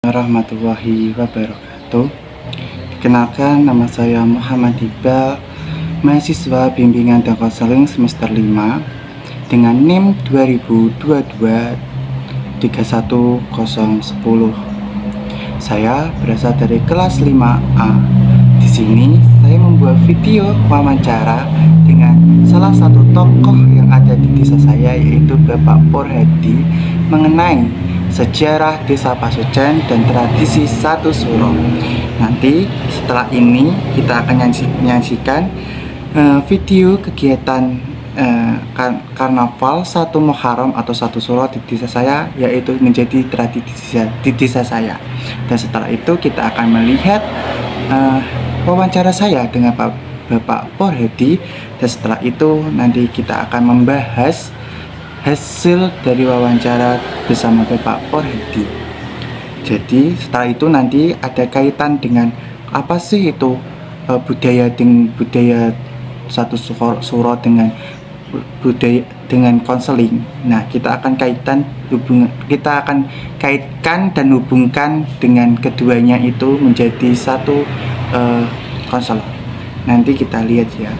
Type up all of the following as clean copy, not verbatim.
Warahmatullahi wabarakatuh. Kenalkan, nama saya Muhammad Iqbal, mahasiswa bimbingan dan konseling semester 5 dengan NIM 2022 31010. Saya berasal dari kelas 5A. Di sini saya membuat video wawancara dengan salah satu tokoh yang ada di desa saya, yaitu Bapak Porhadi, mengenai sejarah Desa Pasujan dan tradisi Satu Suro. Nanti setelah ini kita akan menyaksikan video kegiatan karnaval Satu Muharram atau Satu Suro di desa saya, yaitu menjadi tradisi di desa saya. Dan setelah itu kita akan melihat wawancara saya dengan Bapak Porhadi, dan setelah itu nanti kita akan membahas hasil dari wawancara bersama Bapak Porhadi. Jadi setelah itu nanti ada kaitan dengan apa sih itu budaya Satu Suro dengan budaya dengan konseling. Nah, kita akan kaitkan dan hubungkan dengan keduanya itu menjadi satu konselor. Nanti kita lihat ya.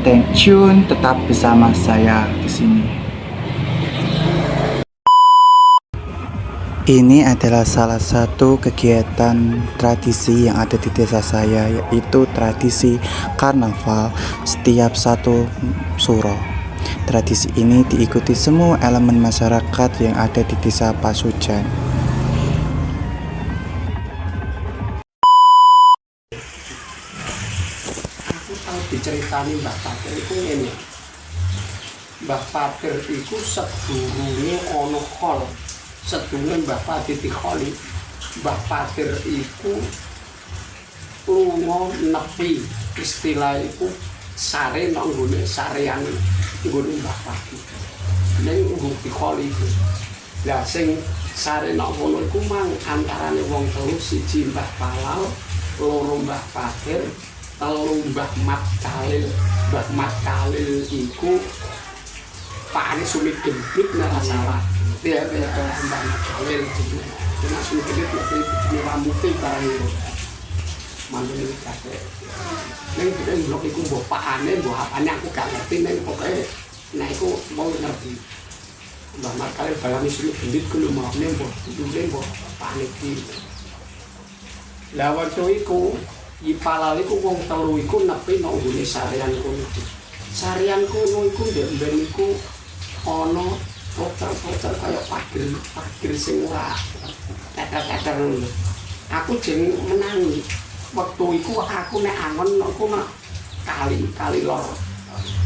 Stay tune, tetap bersama saya di sini. Ini adalah salah satu kegiatan tradisi yang ada di desa saya, yaitu tradisi karnaval setiap Satu Suro. Tradisi ini diikuti semua elemen masyarakat yang ada di desa Pasujan. Aku tahu diceritani Mbah Patir itu ngene. Mbah Patir itu sedurunge ana khol. Sedurunge Mbah Patir dikholi. Mbah Patir iku lunga nepi, istilah iku sare nang nggone sarean nggone Mbah Patir. Ning nggo dikholi iku. Lah sing sare nang kono iku mang antarane wong telu, siji Mbah Palal, loro Mbah Patir, telu Mbah Mat Khalil. Mbah Mat Khalil iku pakane Sumit Gendut nek ora salah. Ya Mbah Mat Khalil jenenge. Nek Sumit Gendut iki rambute barang itu. Mandune kakek. Ning blok iku mbok pakane, mbok apane aku gak ngerti, ning pokoke nek iku mau ngerti. Mbah Mat Khalil balane Sumit Gendut ku lho mau mbok dule mbok pakane iki. Lah waktu iku Ipalal iku wong telu iku nepi nang nggone sarean kono. Sarean kono iku ndek-ndek iku ana poter-poter kaya pagir sing ora teter-teter ngono. Aku jeng menangi. Wektu iku aku nek angon aku nek kali lor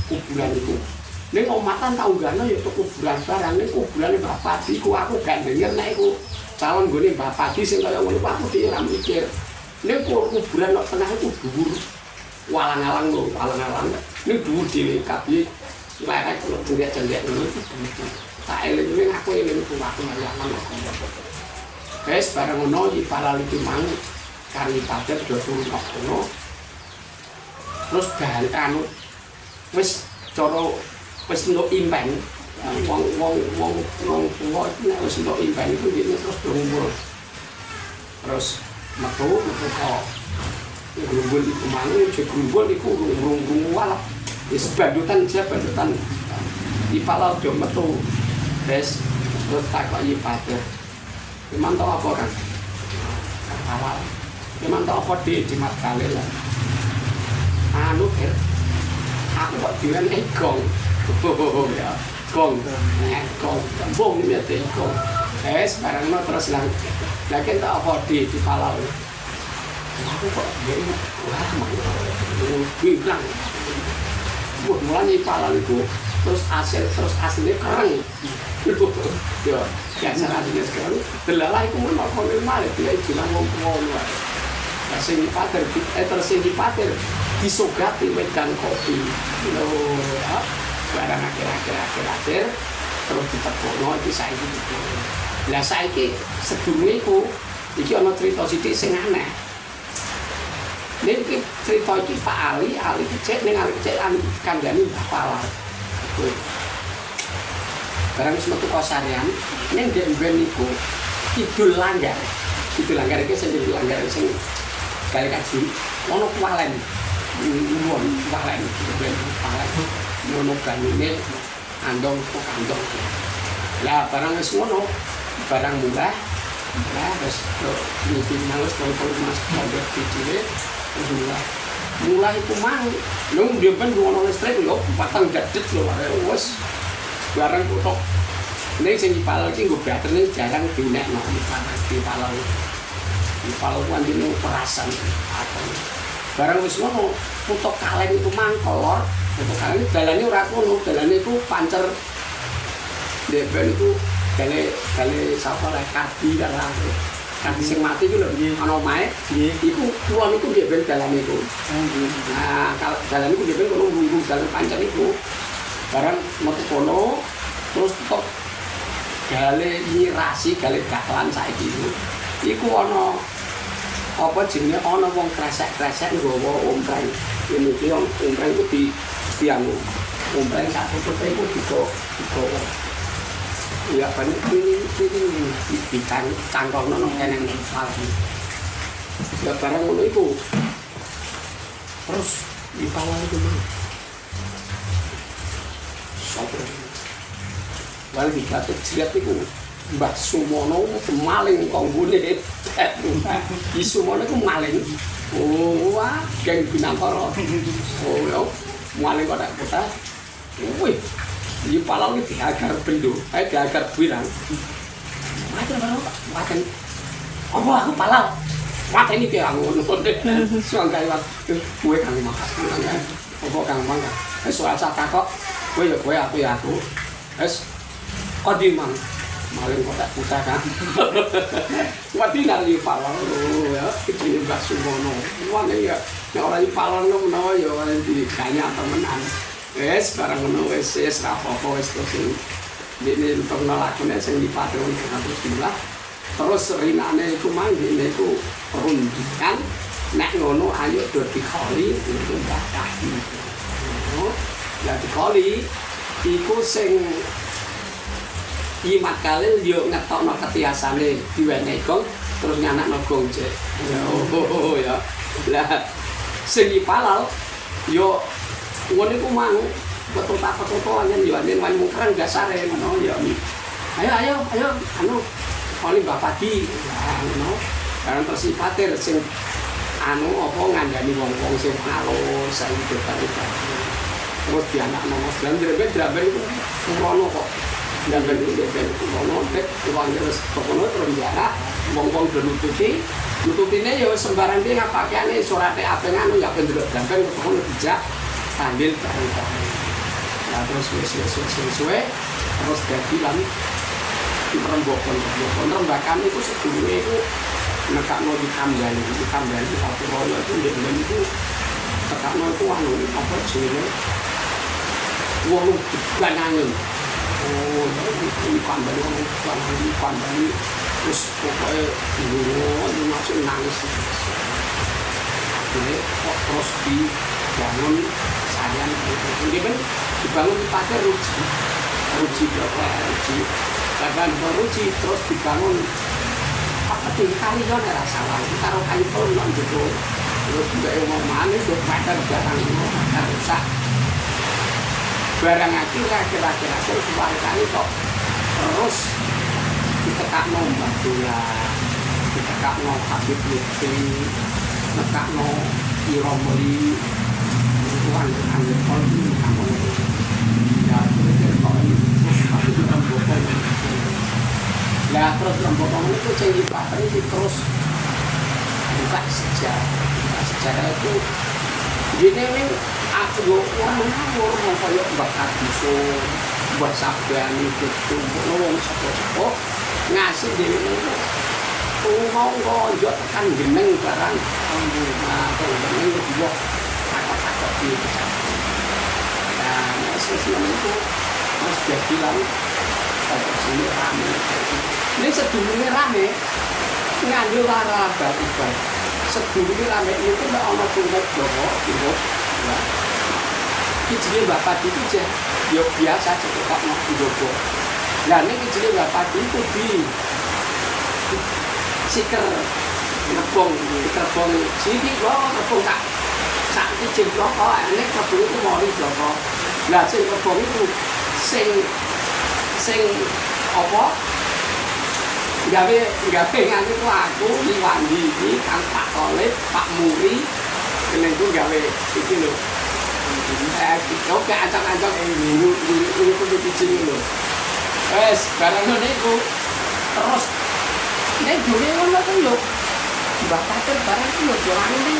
kuburan iku. Ning omatan tau gano ya kuburan barang ning kuburane Mbah Padi iku aku gak denger nek iku calon nggone Mbah Padi sing kaya ngono aku dhewe ora mikir. Ning kuburan nek tengah iku dhuwur. Walang-alang lho, walang-alang. Ning dhuwur dhewe kabeh lerek kok cendek-cendek ngono iku dhuwur. Tak eling ning aku eling aku nyaman. Wes bareng ngono Ipalal iki mang kari padet do turun kono. Terus bali anu wis cara wis entuk impen. Wong tuwa nek wis entuk impen iku dene terus ngumpul. Terus metu kok grumbul iku mangu jek grumbul iku rung walap wis bandutan Ipalal do metu wis terus takoki Patir mantuk apa kan awal mantuk apa di Mat Khalil anu aku kok diwen gong ya gong tembung ya gong wis bareng terus lang lagi tak apa di Palal. Aku kok jadi wah bilang mulanya Palal itu terus hasilnya keren. Yo biasa hasilnya sekarang delala itu mau komen malah dia bilang ngomong sing Patir terus sing Patir disogati wedang kopi lho ya barang akhir-akhir terus ditekono iki saiki. Lah saiki sedurunge iku iki ana crita sithik sing aneh. Ning iki crita iki Pak Ali iki cek ning Ali cek kandhane Mbah Palal. Barang wis metu kosarean ning ndek mben niku Kidul Langgar. itu langgar iki sing langgar sing kali kaji ono kualen nuwun kualen ono banyune andong kok andong lah barang wis ngono barang murah lah wis iki nalus kalau mas ada video mulai iku mang lho dia ben ono listrik lho patang gadet lho wis barang kok nek sing dipal iki nggo baterene jarang dinekno dipal ku andine perasan barang wis ngono putok kalen itu mang kolor putok kalen dalane ora kono dalane iku pancer deben itu kali sapa lek kadi dalam kadi sing mati iku lho ana omahe iku kulon iku deben dalane iku nah kalau dalane iku deben kono ngunggung dalan pancer iku barang metu kono terus kok gale nyirasi gale gaklan saiki iku ana apa jenenge ana wong kresek-kresek nggawa ompreng ini iki ompreng iku dianu ompreng satu tutup iku digawa ya kan ini cangkong nang kene nang ya barang ngono iku terus dipala iku mah sapa wal dikatek ciat iku Mbah Sumono maling kok nggone di Sumono iku maling wah geng binangkara yo maling kok tak kota wih di palau iki diagar bendo diagar birang maten apa aku palau maten iki ngono soalnya waktu kowe kang makan apa kang mangga soal sak kok kowe ya kowe aku ya aku wis kodimang maling kok tak putar kan mati nang di palau ya iki Mbah Sumono wane ya nek ora di palau menawa ya ora di kanya temenan wes barang ngono wes rapopo wes terus dene pernah lakune sing dipatron terus dilah terus rinane iku manggene iku perundikan nek ngono ayo do dikoli untuk bakah ngono ya dikoli iku sing Imat Khalil yo ngetokno ketiasane diwenehi gong terus nyanakno gongje ya lah sing dipalal yo ngono iku mang betul-betul yo yen wani mungkran dasare ngono yo ayo anu oli bapak di ngono karena terus patir sing anu apa ngandani wong-wong sing halus saiki terus dianakno Mas Draben iku ngono kok Draben iku ngono tek wong terus kono terus jarak wong-wong nututine yo sembarang dia ngapakane surate ape anu ya pendelok Draben kono dijak sambil bareng-bareng. Nah terus suwe terus dadi lan rembakan itu sedurunge itu nekakno ditambani satu royo itu ndek itu tekakno itu anu apa jenenge wong ganane. Oh, ini kandani terus pokoknya masuk nangis. Jadi terus dibangun sarian ini kan dibangun pakai ruji berapa ruji bahkan ruji terus dibangun apa tuh kali kan ada salah taruh kayu pelon gitu terus juga yang mau mana itu pakai barang itu rusak barang itu kira-kira terus kali kok terus ditekakno Mbadula ditekakno Habib Lutfi ditekakno Iromoli tuan anggap kalau kamu ya terus ya terus lembokong itu jadi baterai terus buka sejarah itu gini nih aku orang ngawur mau kayak bakar bisu buat sabian itu nolong sepo ngasih diri itu mau ngonjot kan geneng barang nah kalau geneng itu buat takut gitu nah sesian itu harus dia bilang kalau sini rame ini sedulurnya rame ngambil lara baru sedulurnya rame itu nggak ono tunggal doa gitu ya kecilnya bapak itu aja ya biasa cepat mau didogo nah ini kecilnya bapak itu di siker ngebong sini kok ngebong tak sak iki bloko nek kebun itu mori bloko lah sing ngebong itu sing apa gawe nganu ku aku Liwandi iki Kang Pak Tolib Pak Muri kene ku gawe iki lho oke ancang-ancang ini ku dicini lho wes barang niku terus nek dene ngono ku lho Mbak Pater barang ku lho joane ning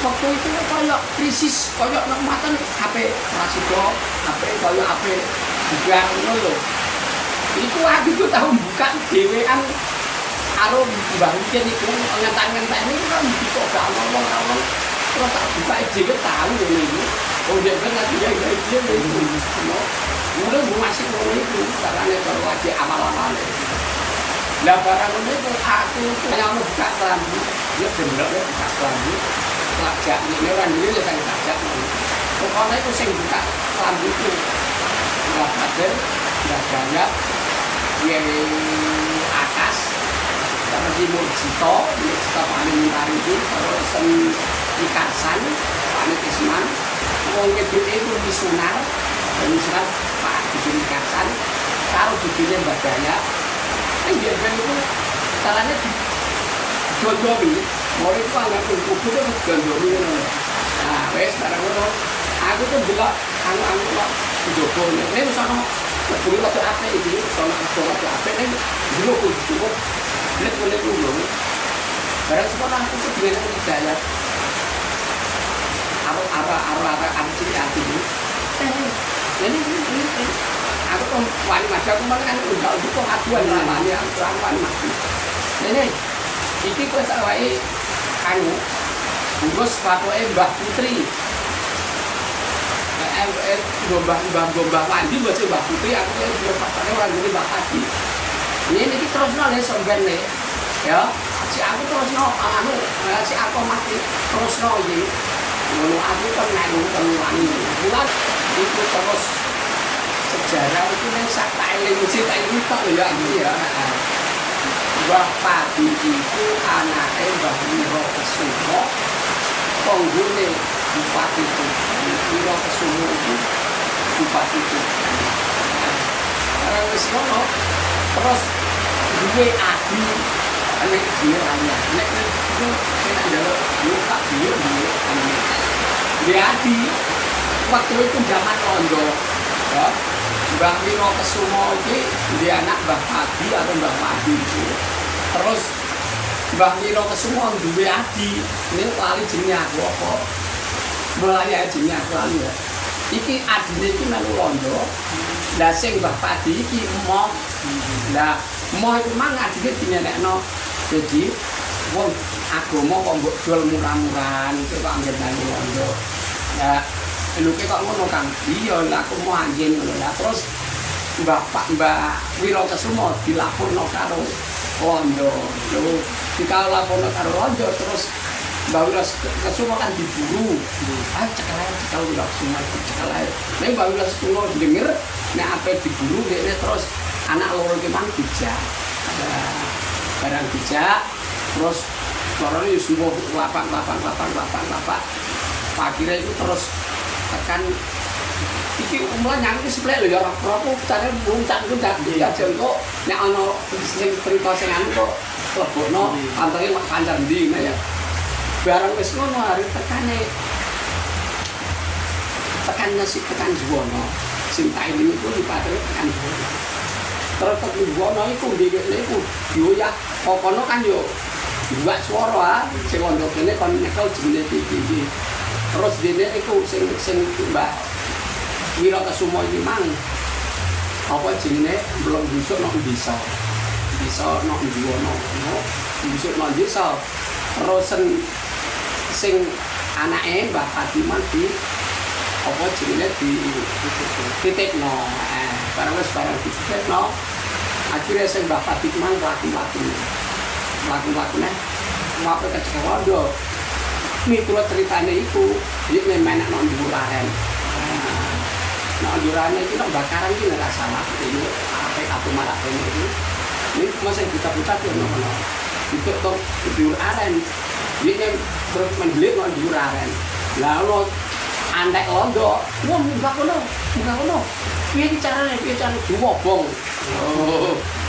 waktu itu koyo krisis koyo nek maten HP Rasido HP koyo HP juga ngono lho iku aku tuh tahu buka dhewean karo Mbah Rukin iku ngentak-ngentak niku kan bisa gak ngomong terus tak buka dhewe tahu ngene iki oh dia kan lagi dia ngono mulai masih ngono iku carane karo aja amal-amal lah barang niku aku kaya buka lampu ya bener ya buka lampu lajak ini orang dulu ya kan lajak pokoknya itu sing buka lampu itu Mbah Pater Mbah Gayat yang atas sama si Murjito paling murah itu terus Ikarsan Pak Isman orang itu di Sunar Pak bikin Ikarsan taruh bikinnya Mbah Gayat dia itu caranya dijodohi mau itu anggap kuku itu dijodohi nah wes barang itu aku tuh bilang anu kok dijodohi ini misalnya dulu waktu apa itu soalnya waktu apa ini dulu aku cukup lihat dulu barang sekolah aku tuh dengan aku Gayat arah ciri hati ini aku tuh wani maju aku malah kan udah itu aduan ramanya rawan mati ini kok sawai anu bungkus patoke Mbah Putri gombah mandi buat Mbah Putri aku ya patoke orang ini Mbah Hadi ini terusno le sombene ya si aku terusno anu si aku mati terusno iki ngono aku kan nganu wani bulan itu terus sejarah itu yang sakta eling cerita ini kok ya gitu ya Mbah Padi itu anaknya Mbah Wiro Kesumo penghuni Bupati itu Wiro Kesumo itu Bupati itu karena ngono terus duwe adi anek dia raya nek itu kena jalur lupa dia dia adi waktu itu zaman Londo ya Mbah Wiro Kesumo ini dia anak Mbah Padi atau Mbah Padi itu terus Mbah Wiro Kesumo duwe adi ini lali jenenge aku apa mulai jenenge aku lali ya iki adine iki melu Londo lah sing Mbah Padi iki emoh lah emoh iku mang adine dinenekno jadi wong agama kok mbok jual murah-murahan itu kok anggere nang Londo lah lu kok ngono Kang iya lah aku mau anjen ngono lah terus Mbah Wiro Kesumo dilaporno karo Londo lho dikalaporno karo Londo terus Mbah Wiro Kesumo kan diburu cekel Wiro Kesumo cekel nek Mbah Wiro Kesumo denger nek ape diburu dekne terus anak loro ki mang dijak barang dijak terus lorone wis mbuh lapak akhirnya itu terus tekan iki umlah nyangki seplek lho ya ora carane muncak ya kok nek ana sing cerita sing anu kok lebokno antare kancar ndi ya barang wis ngono arep tekan Juwono sing tak ini iku dipatri tekan Juwono terus tekan Juwono iku dhekne iku dioyak pokono kan yo dua swara sing ndok kene kon nyekel jenenge iki terus dene iku sing Mbah Wiro Kesumo iki mang apa jenenge belum busuk nang desa nang Juwono busuk nang desa terus sing anake Mbah Padiman di apa jenenge di titikno barang ditikno akhirnya sing Mbah Padiman laku-lakune mau kecewa yo miturut ceritane iku iki menek nang dhuwur aren nah durane iki nang bakaran iki ora salah iki ape malah ini masih kita-kita yo ngono itu tuh diur aren dia terus mendelik no diur aren lalu andek londo wah munggah kono piye carane diwobong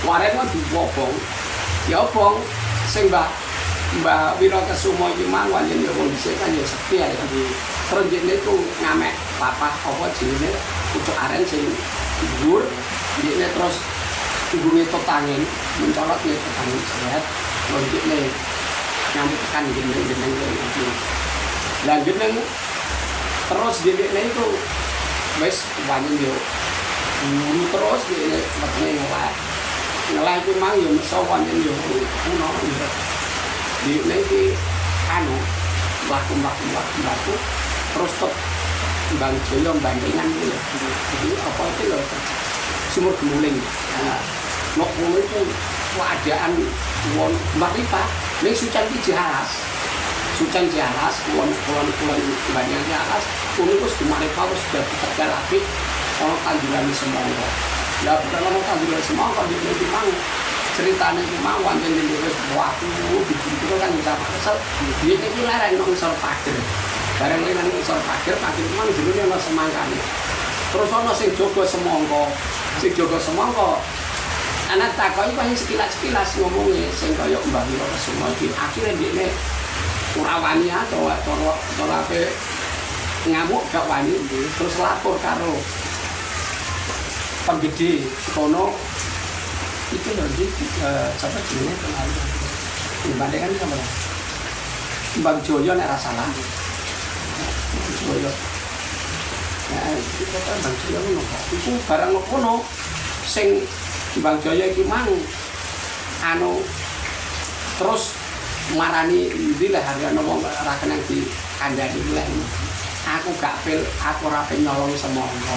waren mah diwobong ya obong sing Mbak Wirakesuma iki mang yen yo kondisi kan yo sepi ya terus jene ku ngamek papa apa jenenge pucuk aren sing dhuwur jene terus ibunya tetangin mencolot nih tetangin sehat logik nih nyambut tekan geneng dan geneng terus dia itu wes wangi yo buru terus dia makanya ngelai itu mang yo mesawan yo kuno di nanti anu baku terus tot bang Joyo bandingan gitu jadi apa itu loh sumur gemuling nok itu keadaan won Mbak Ripa ini sucan Jalas won banyak Jalas unikus di Maripa sudah bekerja lagi kalau tanjuran semongko ya kalau tanjuran semongko di Mang ceritanya itu Mang wanten di waktu itu kan bisa kesel dia itu lereng nong isor pager bareng lereng isor pager Mang dulu dia nong semangkanya terus ono sing jaga semangka anak takoi paling sekilas ngomongnya sing kaya Mbah Wirakesuma iki akhire dhekne ora wani atau ape ngamuk gak wani terus lapor karo penggede kono itu lho siapa jenenge kenal dibandingkan sama Bang Joyo nek ra salah Joyo nah itu kan Bang Joyo ngono iku barang kono sing Bang Joyo iki mang anu terus marani ndi lah hargane wong ra kenang di kandhani lek aku gak pel aku ora pengen nyolong semangka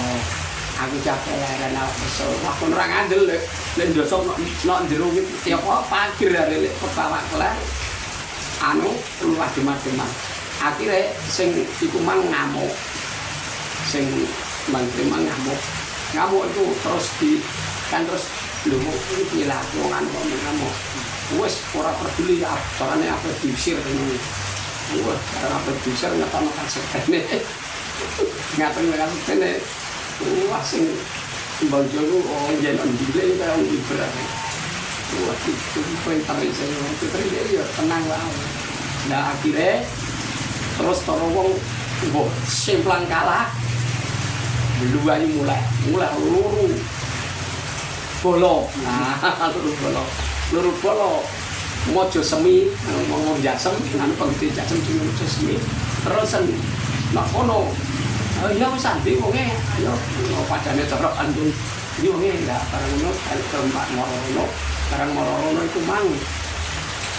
aku capek leren awak kesel aku ora ngandel lek ndosok nok njero iki ya kok pagir arek lek kepawak kelar anu luwih demam akhire sing iku mang ngamuk sing mangke ngamuk itu terus di kan terus lho iki lah wong anu ngamuk wes ora peduli ya carane apa diusir ini wah cara apa diusir ngata-ngata sekene ngata-ngata sekene wah sing Bang Joyo yen ndile kaya wong ibarat wah itu pinter saya ya tenang wae nah akhirnya terus toro wong mbok simplang kalah luwih mulai luru bolo nah luru bolo mojo semi ngomong jasem nang penggede jasem sing mojo semi terusan nek kono ya wis ati wonge ayo padane cara antun iki wonge enggak barang ngono kali tempat morono barang morono iku mang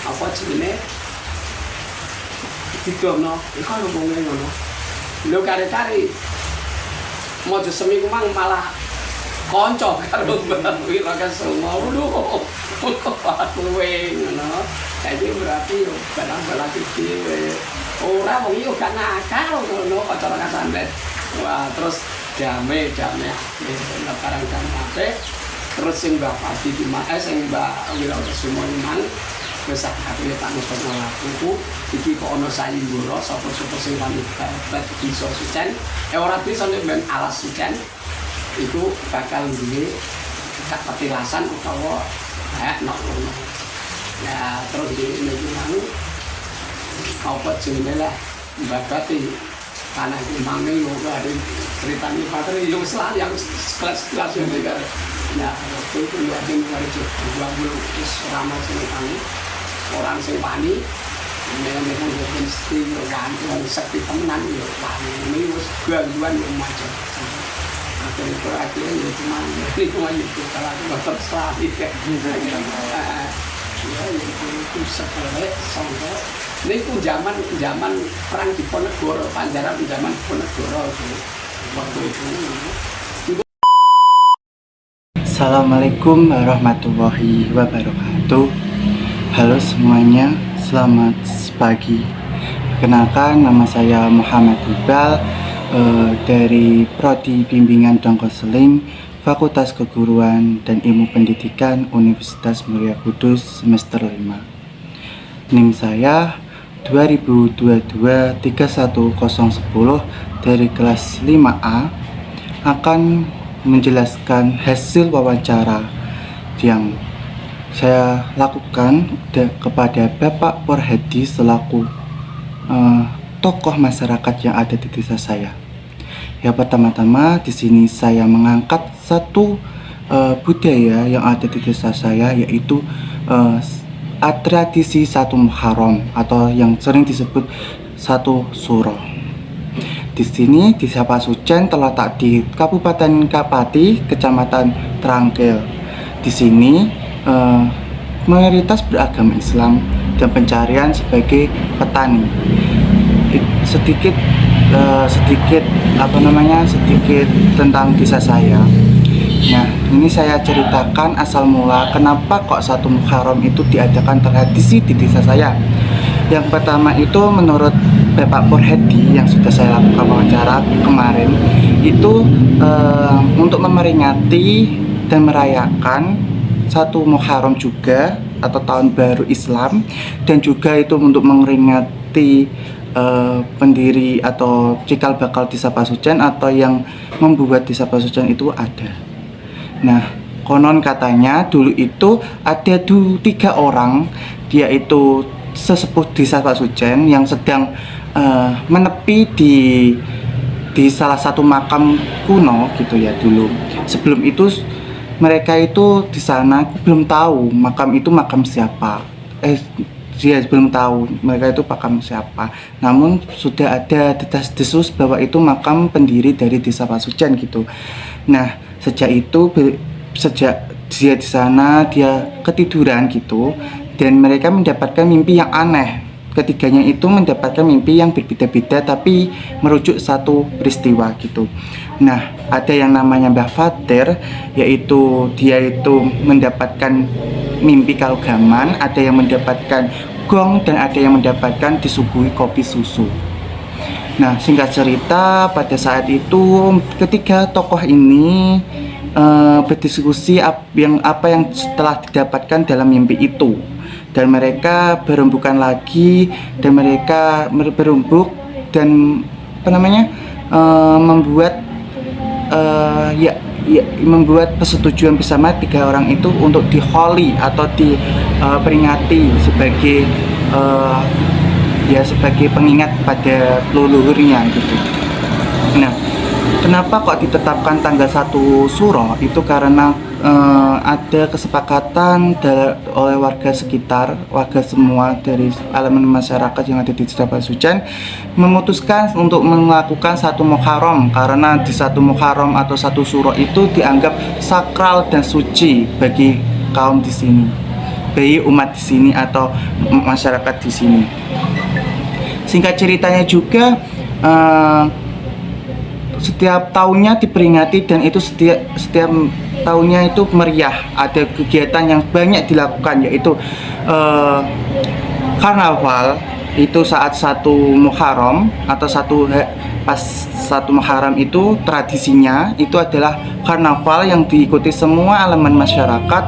apa jenenge didomno iku ngomongnya ngono lho kare-kare mojo semi ku mang malah konco karo Mbak Wirakesuma lho kuwe ngono jadi berarti yo barang-barang dhewe ora wong iki gak nakal ngono cara kasandet wah terus jame barang jame terus sing Mbak Pati di sing Mbak Wirakesuma mang wis akhire tak nusukno lakuku iki kok ana sayembara sapa-sapa sing wanita bisa sucen ora bisa nek ben alas sucen itu bakal duwe petilasan utawa kayak nok ngono. Ya terus di niku mang apa jenenge lah mbakati tanah iki mangi yo ada ceritane patri yo selalu yang kelas-kelas yo kan. Nah, itu yo ada mari coba dulu wis ramah sing kami orang sing wani nek pun mesti wani sekti temenan yo wani wis gangguan yo macam akhirnya ya cuma itu kalau aku terserah ya itu sepele sampai ini itu zaman perang Diponegoro Panjaran zaman Diponegoro waktu itu. Assalamualaikum warahmatullahi wabarakatuh. Halo semuanya, selamat pagi. Perkenalkan, nama saya Muhammad Iqbal dari Prodi Bimbingan dan Konseling Fakultas Keguruan dan Ilmu Pendidikan Universitas Muria Kudus semester 5. NIM saya 2022-31010 dari kelas 5A akan menjelaskan hasil wawancara yang saya lakukan kepada Bapak Porhadi selaku tokoh masyarakat yang ada di desa saya. Ya, pertama-tama di sini saya mengangkat satu budaya yang ada di desa saya, yaitu tradisi satu Muharram atau yang sering disebut satu Suro. Di sini di Desa Pasucen terletak di Kabupaten Kapati, Kecamatan Trangkil. Di sini mayoritas beragama Islam dan pencarian sebagai petani. Sedikit tentang desa saya. Nah, ini saya ceritakan asal mula kenapa kok satu Muharram itu diadakan tradisi di desa saya. Yang pertama itu menurut Bapak Porhadi yang sudah saya lakukan wawancara kemarin itu untuk memperingati dan merayakan satu Muharram juga atau tahun baru Islam, dan juga itu untuk memperingati pendiri atau cikal bakal Desa Pasucen atau yang membuat Desa Pasucen itu ada. Nah, konon katanya dulu itu ada 3 orang, dia itu sesepuh Desa Pasucen yang sedang menepi di salah satu makam kuno gitu ya dulu. Sebelum itu mereka itu di sana belum tahu makam itu makam siapa. Dia belum tahu mereka itu makam siapa. Namun sudah ada desas-desus bahwa itu makam pendiri dari Desa Pasucen gitu. Nah, sejak dia di sana dia ketiduran gitu, dan mereka mendapatkan mimpi yang aneh. Ketiganya itu mendapatkan mimpi yang berbeda-beda tapi merujuk satu peristiwa gitu. Nah, ada yang namanya Mbah Fatir, yaitu dia itu mendapatkan mimpi kalgaman, ada yang mendapatkan gong, dan ada yang mendapatkan disuguhi kopi susu. Nah, singkat cerita, pada saat itu ketiga tokoh ini berdiskusi apa yang setelah didapatkan dalam mimpi itu, dan mereka berembukan lagi, dan mereka berembuk dan membuat persetujuan bersama 3 orang itu untuk diholi atau diperingati sebagai sebagai pengingat pada leluhurnya gitu. Nah, kenapa kok ditetapkan tanggal 1 Suro? Itu karena ada kesepakatan oleh warga sekitar, warga semua dari elemen masyarakat yang ada di Desa Pasucen memutuskan untuk melakukan satu Muharram, karena di satu Muharram atau satu Suro itu dianggap sakral dan suci bagi kaum di sini, bagi umat di sini atau masyarakat di sini. Singkat ceritanya juga setiap tahunnya diperingati, dan itu setiap tahunnya itu meriah. Ada kegiatan yang banyak dilakukan, yaitu karnaval. Itu saat satu Muharram atau pas satu Muharram itu tradisinya itu adalah karnaval yang diikuti semua elemen masyarakat,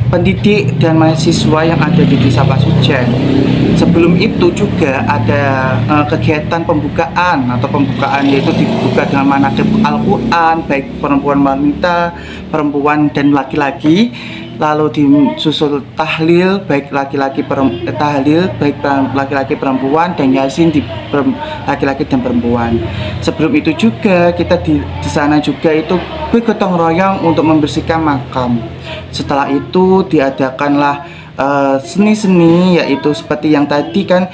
pendidik dan mahasiswa yang ada di Desa Pasucen. Sebelum itu juga ada kegiatan pembukaan yaitu dibuka dengan manaqib Al-Quran, baik perempuan wanita, perempuan dan laki-laki. Lalu disusul tahlil baik laki-laki perempuan, dan yasin di laki-laki dan perempuan. Sebelum itu juga kita di sana juga itu bergotong royong untuk membersihkan makam. Setelah itu diadakanlah seni-seni, yaitu seperti yang tadi kan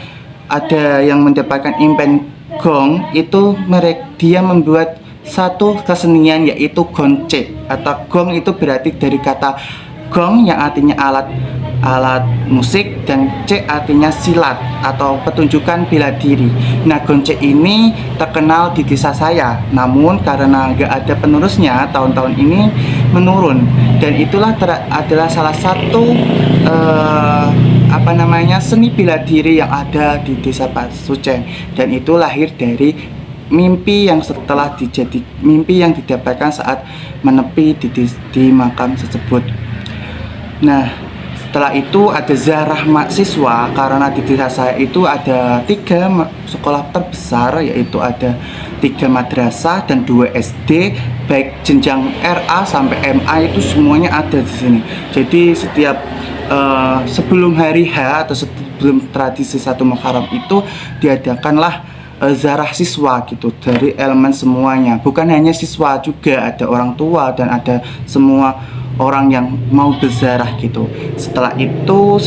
ada yang mendapatkan impen gong, itu dia membuat satu kesenian yaitu goncek atau gong. Itu berarti dari kata gong yang artinya alat musik, dan cek artinya silat atau pertunjukan bela diri. Nah, goncek ini terkenal di desa saya, namun karena nggak ada penerusnya tahun-tahun ini menurun, dan itulah adalah salah satu seni bela diri yang ada di Desa Pasucen, dan itu lahir dari mimpi yang didapatkan saat menepi di makam tersebut. Nah, Setelah itu ada ziarah mahasiswa, karena di desa saya itu ada 3 sekolah terbesar, yaitu ada 3 madrasah dan 2 SD, baik jenjang RA sampai MA itu semuanya ada di sini. Jadi setiap sebelum hari H atau sebelum tradisi 1 Muharram itu diadakanlah ziarah siswa gitu dari elemen semuanya. Bukan hanya siswa, juga ada orang tua dan ada semua orang yang mau berziarah gitu. Setelah itu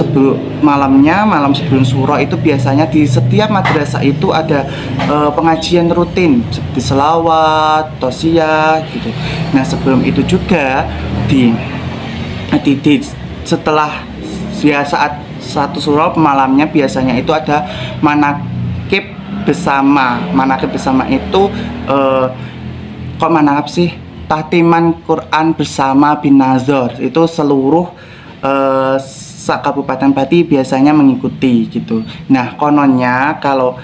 malam sebelum suro itu biasanya di setiap madrasah itu ada pengajian rutin seperti selawat, tausiah gitu. Nah sebelum itu juga setelah ya saat 1 suro malamnya biasanya itu ada manakib bersama. Manakib bersama itu kok manakib sih? Tahtiman Quran bersama bin Nazor, itu seluruh Kabupaten Pati biasanya mengikuti gitu. Nah kononnya kalau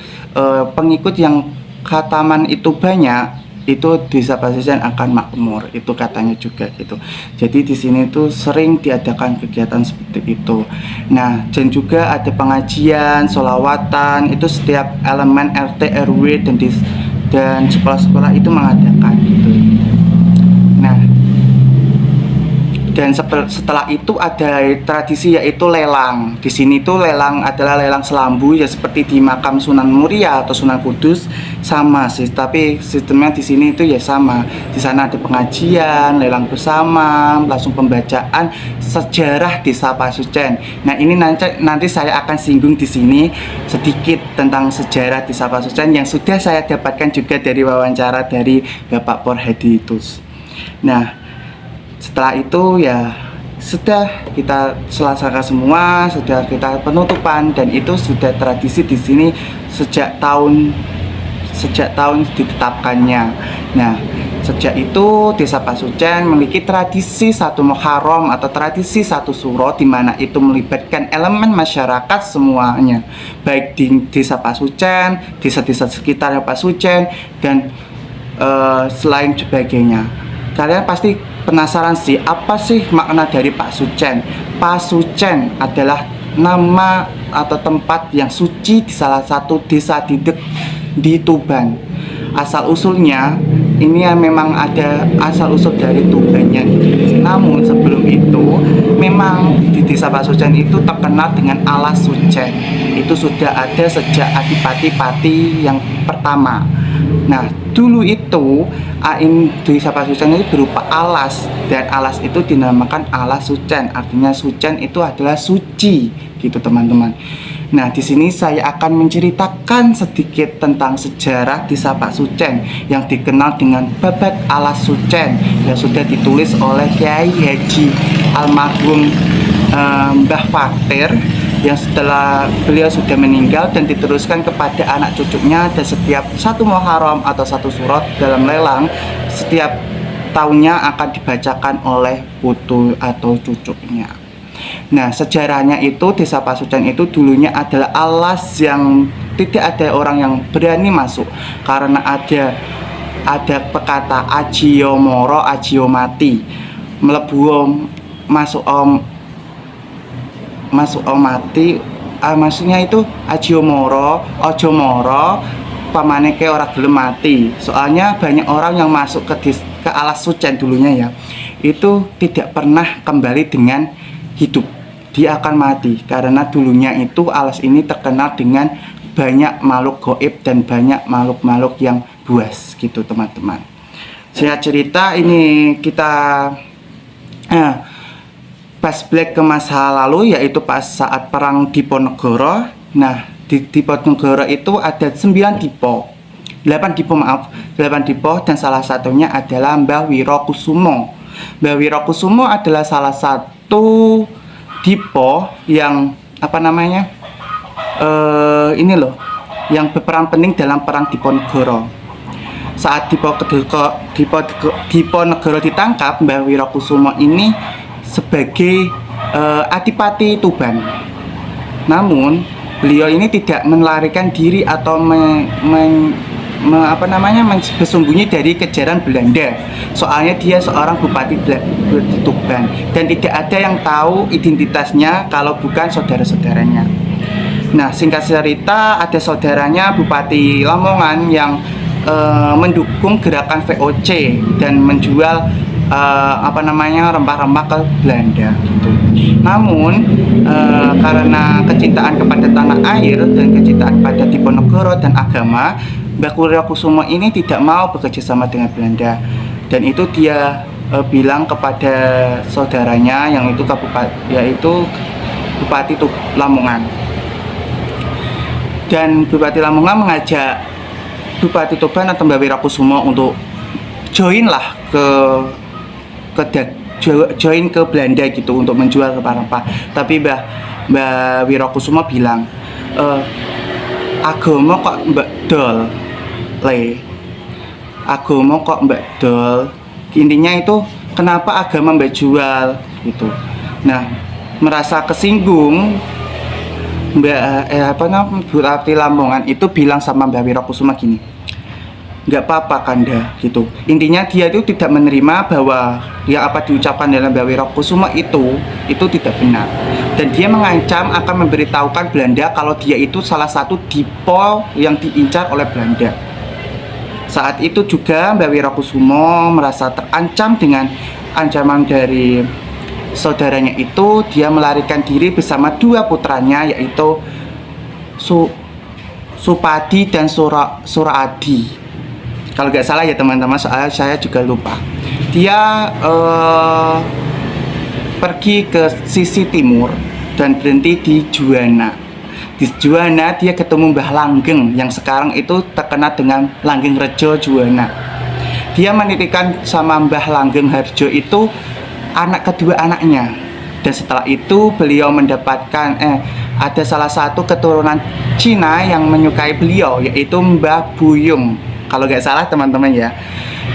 pengikut yang khataman itu banyak, itu desa Pasuruan akan makmur, itu katanya juga gitu. Jadi di sini tuh sering diadakan kegiatan seperti itu. Nah dan juga ada pengajian, sholawatan, itu setiap elemen RT RW dan sekolah-sekolah itu mengadakan gitu. Nah, dan setelah itu ada tradisi yaitu lelang. Di sini tuh lelang adalah lelang selambu ya, seperti di makam Sunan Muria atau Sunan Kudus sama sih, tapi sistemnya di sini itu ya sama. Di sana ada pengajian, lelang bersama, langsung pembacaan sejarah Desa Pasuruan. Nah, ini nanti saya akan singgung di sini sedikit tentang sejarah Desa Pasuruan yang sudah saya dapatkan juga dari wawancara dari Bapak Porhadi itu. Nah setelah itu ya sudah kita selesaikan semua, sudah kita penutupan, dan itu sudah tradisi di sini sejak tahun ditetapkannya. Nah sejak itu Desa Pasuruan memiliki tradisi 1 Muharram atau tradisi 1 Suro, di mana itu melibatkan elemen masyarakat semuanya, baik di Desa Pasuruan, desa-desa sekitar Pasuruan, dan selain sebagainya. Kalian pasti penasaran sih, apa sih makna dari Pasuruan? Pasuruan adalah nama atau tempat yang suci di salah satu desa di Tuban. Asal usulnya ini ya memang ada asal usul dari Tubannya gitu. Namun sebelum itu memang di Desa Pasuruan itu terkenal dengan alas sucen. Itu sudah ada sejak Adipati Pati yang pertama. Nah dulu itu Desa Pasuruan itu berupa alas, dan alas itu dinamakan alas sucen. Artinya sucen itu adalah suci gitu teman-teman. Nah di sini saya akan menceritakan sedikit tentang sejarah Desa Pasuruan yang dikenal dengan Babad Alas Sucen yang sudah ditulis oleh Kiai Haji Almarhum Mbah Fakir, yang setelah beliau sudah meninggal dan diteruskan kepada anak cucunya. Dan setiap 1 Muharram atau 1 Surat dalam lelang setiap tahunnya akan dibacakan oleh putu atau cucunya. Nah sejarahnya itu Desa Pasuruan itu dulunya adalah alas yang tidak ada orang yang berani masuk, karena ada pekata Ajio Moro Ajio Mati, melebu masuk mati, maksudnya itu Ajio Moro Ojo Moro pamaneke ora gelem mati. Soalnya banyak orang yang masuk ke alas sucen dulunya ya, itu tidak pernah kembali dengan hidup, dia akan mati, karena dulunya itu alas ini terkenal dengan banyak makhluk gaib dan banyak makhluk-makhluk yang buas gitu teman-teman. Saya cerita ini kita pas black ke masa lalu, yaitu pas saat perang Diponegoro. Nah di Diponegoro itu ada 8 dipo, dan salah satunya adalah Mbah Wirokusumo. Mbah Wirokusumo adalah salah satu dipo yang ini loh, yang berperan penting dalam perang Diponegoro. Saat Diponegoro ditangkap, Mbah Wirokusumo ini sebagai Adipati Tuban. Namun beliau ini tidak melarikan diri atau bersembunyi dari kejaran Belanda. Soalnya dia seorang bupati Tuban dan tidak ada yang tahu identitasnya kalau bukan saudara-saudaranya. Nah, singkat cerita, ada saudaranya Bupati Lamongan yang mendukung gerakan VOC dan menjual rempah-rempah ke Belanda gitu. Namun karena kecintaan kepada tanah air dan kecintaan pada Diponegoro dan agama, Mbah Wiryakusumo ini tidak mau bekerja sama dengan Belanda, dan itu dia bilang kepada saudaranya yaitu Bupati Lamongan. Dan Bupati Lamongan mengajak Bupati Tuban atau Mbah Wiryakusumo untuk join ke Belanda gitu untuk menjual rempah-rempah. Tapi Mbah Wiryakusumo bilang, agama kok mbak dol, agama kok mbak dol. Intinya itu kenapa agama mbak jual gitu. Nah, merasa kesinggung, Bupati Lamongan itu bilang sama Mbah Wiryakusumo gini, nggak apa-apa Kanda gitu. Intinya dia itu tidak menerima bahwa yang apa diucapkan dalam Mbah Wiryakusumo itu tidak benar, dan dia mengancam akan memberitahukan Belanda kalau dia itu salah satu dipo yang diincar oleh Belanda. Saat itu juga Mbah Wiryakusumo merasa terancam dengan ancaman dari saudaranya itu. Dia melarikan diri bersama dua putranya, yaitu Supadi dan Suradi. Kalau nggak salah ya teman-teman, soalnya saya juga lupa. Dia pergi ke sisi timur dan berhenti di Juwana. Di Juwana dia ketemu Mbah Langgeng yang sekarang itu terkenal dengan Langgeng Rejo Juwana. Dia menitipkan sama Mbah Langgeng Harjo itu anak kedua anaknya. Dan setelah itu beliau mendapatkan ada salah satu keturunan Cina yang menyukai beliau, yaitu Mbah Buyung. Kalau nggak salah teman-teman ya,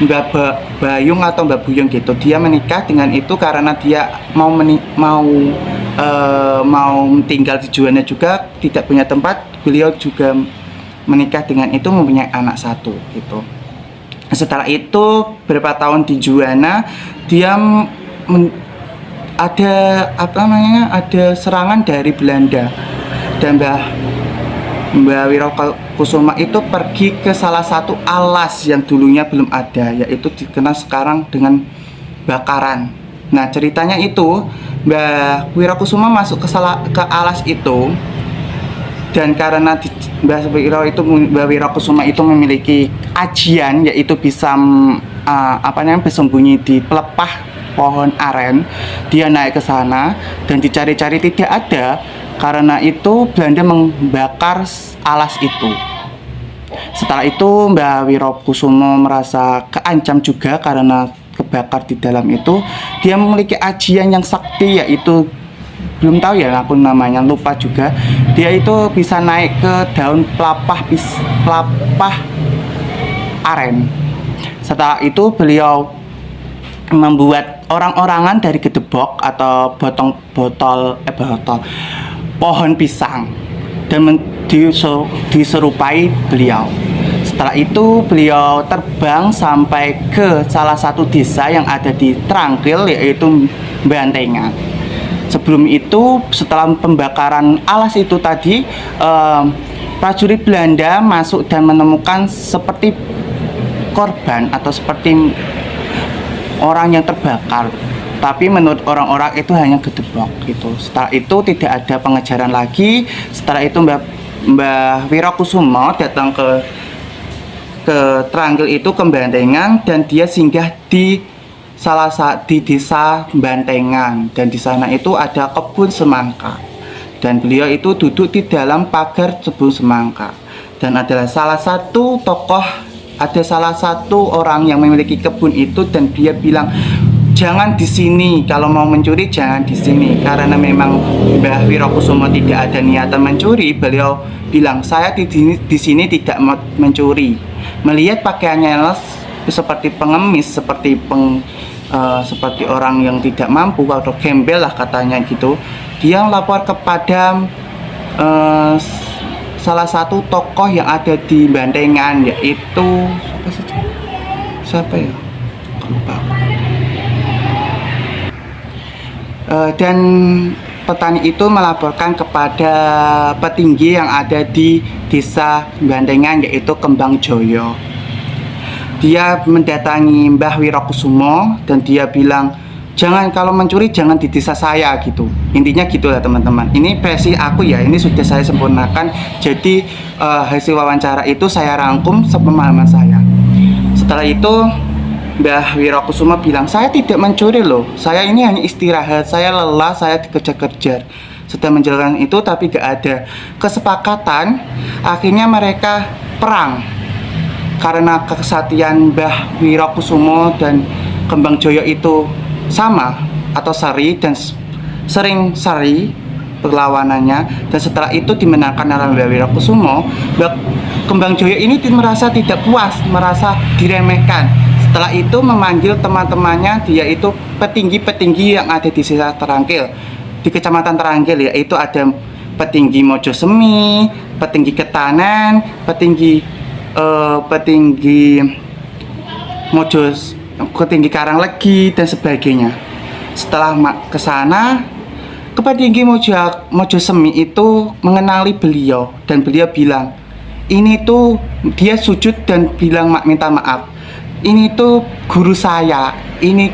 Mbah Bayung atau Mbah Buyung gitu. Dia menikah dengan itu karena dia mau tinggal di Juwana juga, tidak punya tempat. Beliau juga menikah dengan itu, mempunyai anak satu gitu. Setelah itu beberapa tahun di Juwana, dia ada serangan dari Belanda, dan Mbah Wiryakusumo itu pergi ke salah satu alas yang dulunya belum ada, yaitu dikenal sekarang dengan Bakaran. Nah, ceritanya itu Mbah Wiryakusumo masuk ke alas itu, dan karena Mbah Wiryakusumo itu memiliki ajian, yaitu bisa bersembunyi di pelepah pohon aren. Dia naik ke sana dan dicari-cari tidak ada. Karena itu Belanda membakar alas itu. Setelah itu Mbah Wiryakusumo merasa keancam juga karena kebakar di dalam itu. Dia memiliki ajian yang sakti, yaitu belum tahu ya aku namanya, lupa juga. Dia itu bisa naik ke daun pelapah aren. Setelah itu beliau membuat orang-orangan dari gedebok atau botol pohon pisang dan diserupai beliau. Setelah itu beliau terbang sampai ke salah satu desa yang ada di Trangkil, yaitu Bantengan. Sebelum itu, setelah pembakaran alas itu tadi, prajurit Belanda masuk dan menemukan seperti korban atau seperti orang yang terbakar. Tapi menurut orang-orang itu hanya gedebok gitu. Setelah itu tidak ada pengejaran lagi. Setelah itu Mbah Wiryakusumo datang ke Trangkil itu, ke Bantengan, dan dia singgah di desa Bantengan, dan di sana itu ada kebun semangka, dan beliau itu duduk di dalam pagar kebun semangka, dan adalah salah satu orang yang memiliki kebun itu, dan dia bilang, jangan di sini, kalau mau mencuri jangan di sini. Karena memang Mbah Wiryakusumo tidak ada niatan mencuri, beliau bilang, saya di sini tidak mencuri. Melihat pakaiannya seperti pengemis, seperti orang yang tidak mampu atau gembel lah katanya gitu, dia lapor kepada salah satu tokoh yang ada di Bandengan, yaitu siapa ya? Lupa. Dan petani itu melaporkan kepada petinggi yang ada di desa Bandengan, yaitu Kembang Joyo. Dia mendatangi Mbah Wirokusumo dan dia bilang, jangan, kalau mencuri jangan di desa saya gitu. Intinya gitu lah teman-teman. Ini versi aku ya, ini sudah saya sempurnakan. Jadi hasil wawancara itu saya rangkum sepemahaman saya. Setelah itu Mbah Wirokusumo bilang, saya tidak mencuri loh, saya ini hanya istirahat, saya lelah, saya dikejar-kejar. Sudah menjalankan itu tapi gak ada kesepakatan. Akhirnya mereka perang karena kesatian Mbah Wirokusumo dan Kembang Joyo itu sama atau seri dan sering seri perlawanannya. Dan setelah itu dimenangkan oleh Mbah Wirokusumo. Kembang Joyo ini merasa tidak puas, merasa diremehkan. Setelah itu memanggil teman-temannya, dia itu petinggi-petinggi yang ada di desa Terangkil, di kecamatan Terangkil, yaitu ada petinggi Mojosemi, petinggi Ketanan, petinggi petinggi Karanglegi dan sebagainya. Setelah ke sana, petinggi Mojosemi itu mengenali beliau dan beliau bilang, ini tuh dia sujud dan bilang minta maaf. Ini tuh guru saya. Ini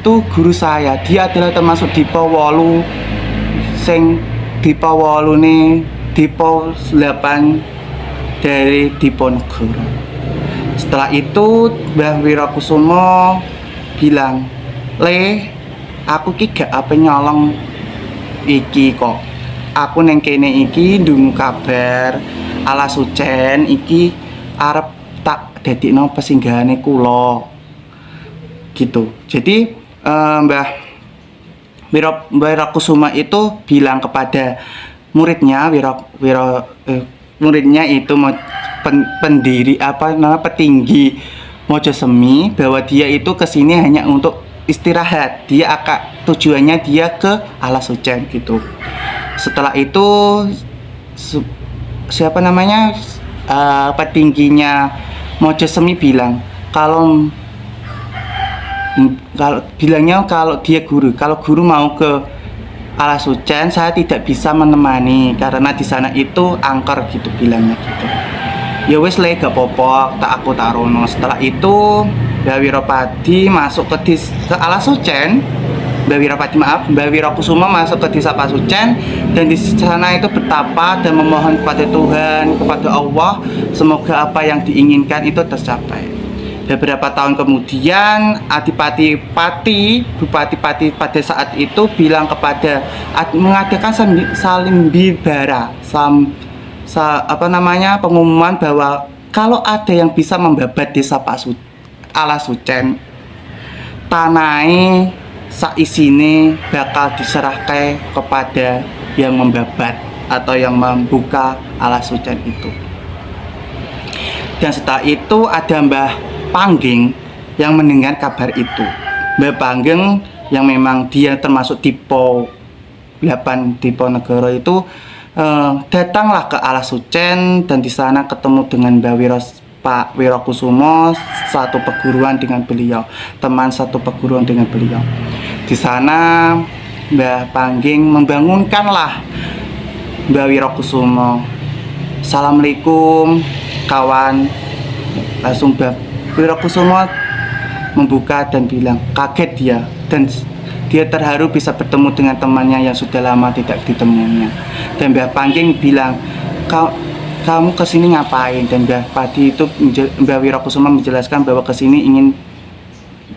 tuh guru saya. Dia adalah termasuk Dipo 8 sing Dipo 8 nih, Dipo 8 dari Diponegoro. Setelah itu Mbah Wirokusumo bilang, "Le, aku ki gak apa nyolong iki kok. Aku neng kene iki ndungu kabar Alas Ucen iki arep tak dadekno pesinggahane kula." Gitu. Jadi Mbah Wirokusumo itu bilang kepada muridnya, muridnya itu pendiri petinggi Mojosemi, bahwa dia itu kesini hanya untuk istirahat. Dia tujuannya dia ke Alas Ucen gitu. Setelah itu petingginya Mojosemi bilang kalau dia guru, kalau guru mau ke Alas Ucen, saya tidak bisa menemani karena di sana itu angker gitu, bilangnya gitu. Ya wes le, gak popo, aku tarono. Setelah itu Mbah Wiropadi masuk ke Alas Ucen. Mbah Wirokusumo masuk ke desa Pasucen dan di sana itu bertapa dan memohon kepada Tuhan, kepada Allah, semoga apa yang diinginkan itu tercapai. Beberapa tahun kemudian Bupati Pati pada saat itu bilang mengadakan salimbara, pengumuman bahwa kalau ada yang bisa membabat desa Alas Ucen, tanai saisine bakal diserahkan kepada yang membabat atau yang membuka Alas Ucen itu. Dan setelah itu ada Mbah Pangging yang mendengar kabar itu. Mbah Pangging yang memang dia termasuk Dipo 8 Diponegoro itu datanglah ke Alas Ucen dan di sana ketemu dengan Pak Wirokusumo, satu perguruan dengan beliau, teman satu perguruan dengan beliau. Di sana Mbah Pangging membangunkanlah Mbah Wirokusumo. Assalamualaikum kawan. Langsung Mbah Wirokusumo membuka dan bilang, kaget dia, dan dia terharu bisa bertemu dengan temannya yang sudah lama tidak ditemuinya. Dan Mbah Pangging bilang, kamu kesini ngapain? Dan Mbah Wirokusumo menjelaskan bahwa kesini ingin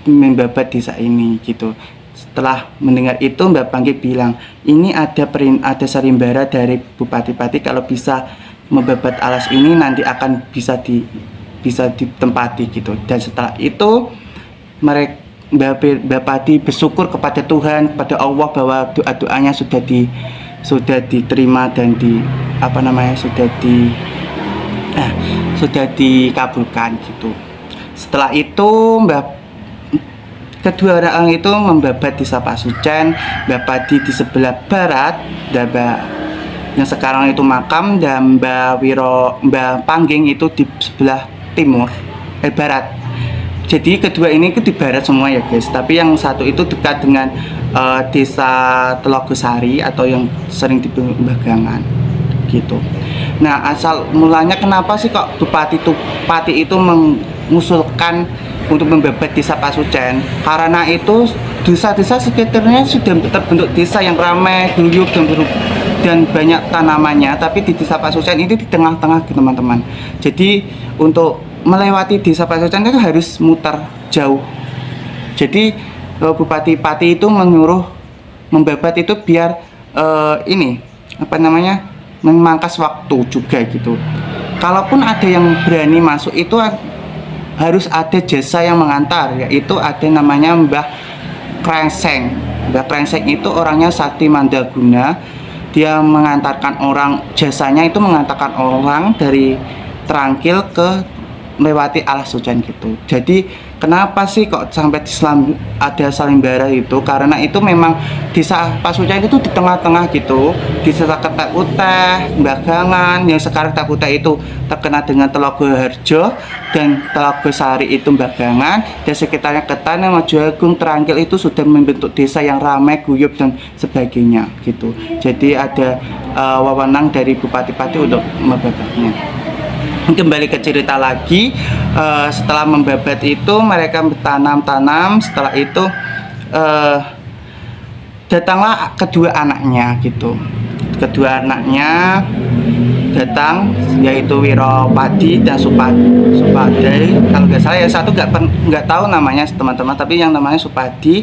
membabat desa ini gitu. Setelah mendengar itu Mbah Pangging bilang, ini ada sarimbara dari Bupati Pati, kalau bisa membabat alas ini nanti akan bisa ditempati gitu. Dan setelah itu Mbah Pati bersyukur kepada Tuhan, kepada Allah, bahwa doa-doanya sudah diterima dan sudah dikabulkan gitu. Setelah itu kedua orang itu membabat di Pasucen, Mbah Pati di sebelah barat dan yang sekarang itu makam, dan Mbah Pangging itu di sebelah timur, barat. Jadi kedua ini itu di barat semua ya guys, tapi yang satu itu dekat dengan desa Telogosari atau yang sering disebut Bagangan gitu. Nah, asal mulanya kenapa sih kok Bupati itu mengusulkan untuk membabat desa Pasucen? Karena itu desa-desa sekitarnya sudah terbentuk desa yang ramai, guyup dan banyak tanamannya. Tapi di desa Pasucen itu di tengah-tengah teman-teman. Jadi untuk melewati desa Pasucen itu harus muter jauh. Jadi Bupati itu menyuruh membabat itu biar memangkas waktu juga gitu. Kalaupun ada yang berani masuk itu harus ada jasa yang mengantar, yaitu ada namanya Mbah Krengseng. Mbah Krengseng itu orangnya sakti mandaguna. Dia mengantarkan orang, jasanya itu mengantarkan orang dari Trangkil ke melewati Alas Sujan gitu. Jadi kenapa sih kok sampai ada Salimbara itu? Karena itu memang desa Pasucen itu di tengah-tengah gitu. Desa Ketakuteh, Bagangan, yang sekarang Ketakuteh itu terkenal dengan Telogoharjo, dan Telogosari itu Bagangan, dan sekitarnya Ketan, Mojoagung, Trangkil itu sudah membentuk desa yang ramai, guyup dan sebagainya gitu. Jadi ada wewenang dari bupati-bupati untuk membabatnya. Kembali ke cerita lagi, setelah membabat itu mereka bertanam. Setelah itu datanglah kedua anaknya gitu. Kedua anaknya datang, yaitu Wiropadi dan Supadai. Kalau nggak salah ya, satu nggak tahu namanya teman-teman, tapi yang namanya Supadi.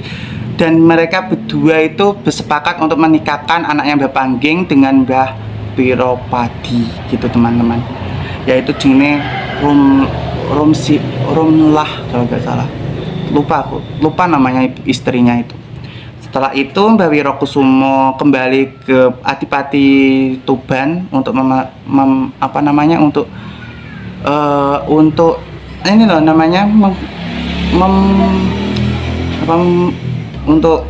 Dan mereka berdua itu bersepakat untuk menikahkan anaknya Mbah Pangging dengan Mbah Wiropadi gitu teman-teman. Yaitu jenis Rumlah kalau nggak salah, lupa namanya istrinya itu. Setelah itu Mbah Wirokusumo kembali ke Adipati Tuban untuk untuk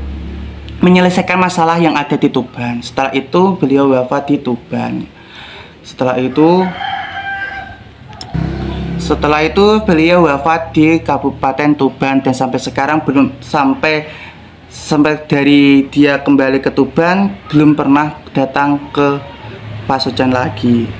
menyelesaikan masalah yang ada di Tuban. Setelah itu beliau wafat di Tuban. Setelah itu beliau wafat di Kabupaten Tuban, dan sampai sekarang sampai dari dia kembali ke Tuban belum pernah datang ke Pasucen lagi.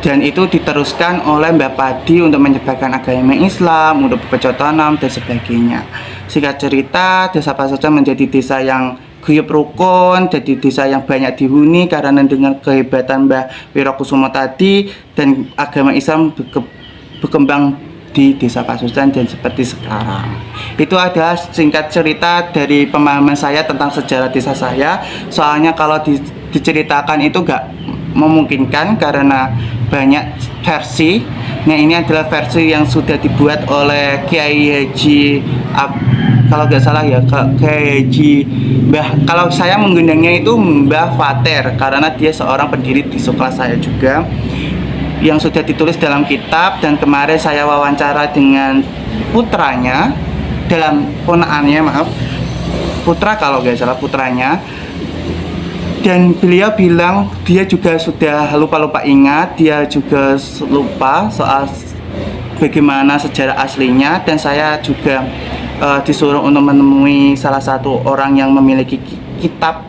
Dan itu diteruskan oleh Mbah Padi untuk menyebarkan agama Islam, untuk bercocok tanam dan sebagainya. Singkat cerita, desa Pasucen menjadi desa yang guyup rukun, jadi desa yang banyak dihuni karena dengan kehebatan Mbah Wirokusumo tadi, dan agama Islam berkembang di desa Pasucen dan seperti sekarang. Itu adalah singkat cerita dari pemahaman saya tentang sejarah desa saya. Soalnya kalau diceritakan itu gak memungkinkan karena banyak versi. Nah, ini adalah versi yang sudah dibuat oleh Kiai Haji kalau nggak salah ya, Kiai Haji kalau saya mengundangnya itu Mbah Fater, karena dia seorang pendiri di sekolah saya juga, yang sudah ditulis dalam kitab. Dan kemarin saya wawancara dengan putranya, putra kalau nggak salah putranya, dan beliau bilang dia juga sudah lupa ingat, dia juga lupa soal bagaimana sejarah aslinya. Dan saya juga disuruh untuk menemui salah satu orang yang memiliki kitab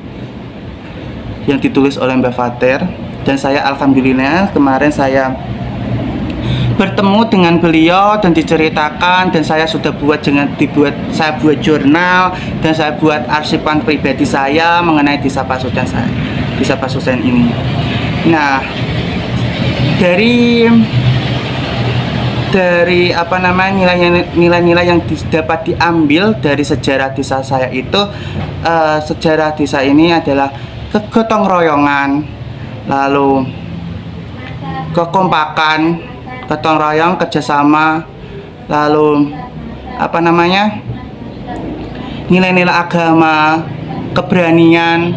yang ditulis oleh Mbah Fater. Dan saya alhamdulillah kemarin saya bertemu dengan beliau dan diceritakan, dan saya sudah saya buat jurnal, dan saya buat arsipan pribadi saya mengenai desa Pasucen ini. Nah, dari nilai-nilai yang dapat diambil dari sejarah desa saya itu, sejarah desa ini adalah kegotong royongan, lalu kekompakan, gotong royong, kerjasama, lalu nilai-nilai agama, keberanian,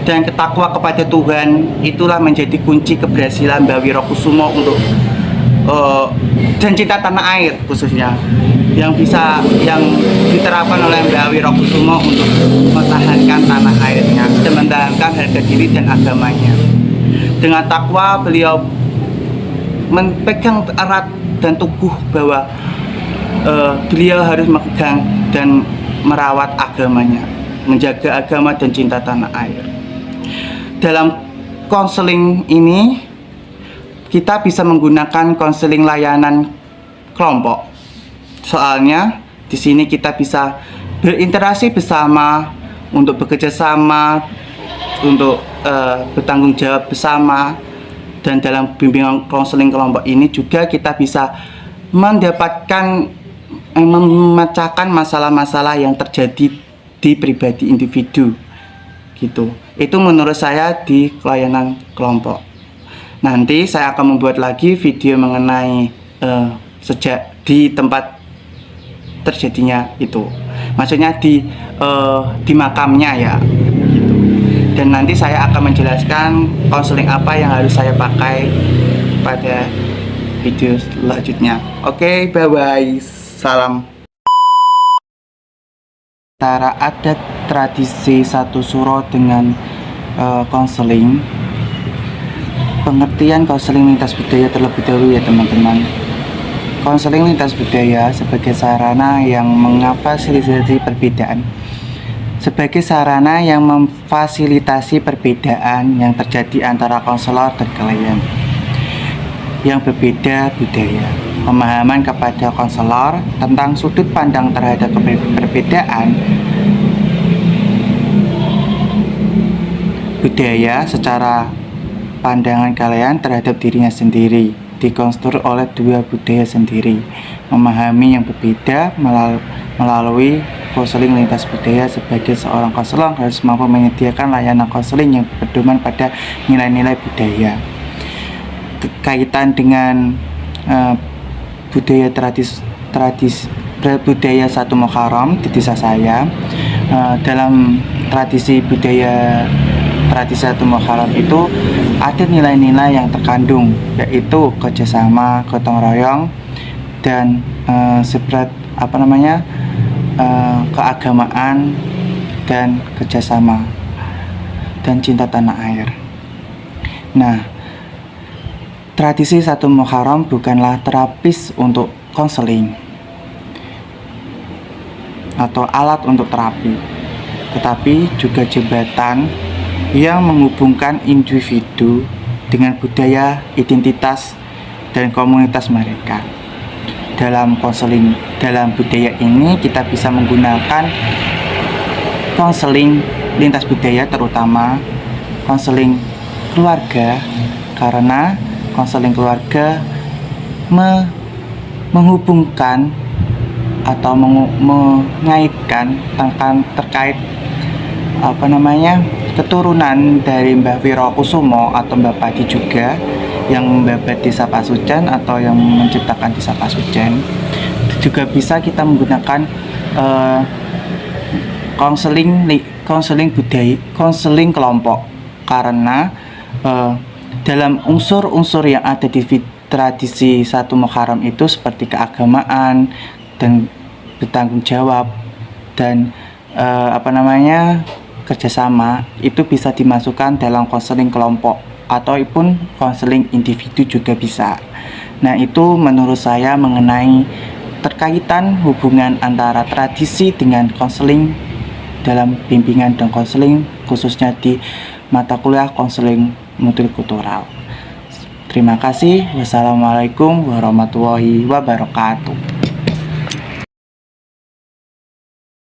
dan ketakwa kepada Tuhan. Itulah menjadi kunci keberhasilan Mbah Wirokusumo untuk dan cinta tanah air khususnya, yang diterapkan oleh Mbah Wirokusumo untuk mempertahankan tanah airnya dan mempertahankan harga diri dan agamanya. Dengan takwa beliau memegang erat dan teguh bahwa beliau harus memegang dan merawat agamanya, menjaga agama dan cinta tanah air. Dalam konseling ini kita bisa menggunakan konseling layanan kelompok. Soalnya di sini kita bisa berinteraksi bersama, untuk bekerja sama, untuk bertanggung jawab bersama. Dan dalam bimbingan konseling kelompok ini juga kita bisa mendapatkan memecahkan masalah-masalah yang terjadi di pribadi individu gitu. Itu menurut saya di layanan kelompok. Nanti saya akan membuat lagi video mengenai sejak di tempat terjadinya itu, maksudnya di makamnya ya gitu. Dan nanti saya akan menjelaskan konseling apa yang harus saya pakai pada video selanjutnya. Oke, bye bye, salam. Antara adat tradisi satu suro dengan konseling, pengertian konseling lintas budaya terlebih dahulu ya teman-teman. Konseling lintas budaya sebagai sarana yang memfasilitasi perbedaan, yang terjadi antara konselor dan klien yang berbeda budaya. Pemahaman kepada konselor tentang sudut pandang terhadap perbedaan budaya secara pandangan kalian terhadap dirinya sendiri, dikonstruk oleh dua budaya sendiri. Memahami yang berbeda melalui konseling lintas budaya. Sebagai seorang konselor harus mampu menyediakan layanan konseling yang berpedoman pada nilai-nilai budaya. Kaitan dengan budaya budaya 1 Muharram di desa saya, dalam tradisi 1 Muharram itu ada nilai-nilai yang terkandung, yaitu kerjasama, gotong royong, dan keagamaan dan kerjasama dan cinta tanah air. Nah, tradisi 1 Muharram bukanlah terapis untuk konseling atau alat untuk terapi, tetapi juga jembatan yang menghubungkan individu dengan budaya, identitas, dan komunitas mereka. Dalam konseling, dalam budaya ini kita bisa menggunakan konseling lintas budaya, terutama konseling keluarga, karena konseling keluarga menghubungkan atau mengaitkan terkait keturunan dari Mbah Wirokusumo atau Mbah Padi juga, yang membabat desa Pasujan atau yang menciptakan desa Pasujan. Juga bisa kita menggunakan konseling budaya, konseling kelompok, karena dalam unsur-unsur yang ada di tradisi 1 Muharram itu seperti keagamaan dan bertanggung jawab dan kerjasama, itu bisa dimasukkan dalam konseling kelompok ataupun konseling individu juga bisa. Nah, itu menurut saya mengenai terkaitan hubungan antara tradisi dengan konseling dalam bimbingan dan konseling, khususnya di mata kuliah konseling multikultural. Terima kasih. Wassalamualaikum warahmatullahi wabarakatuh.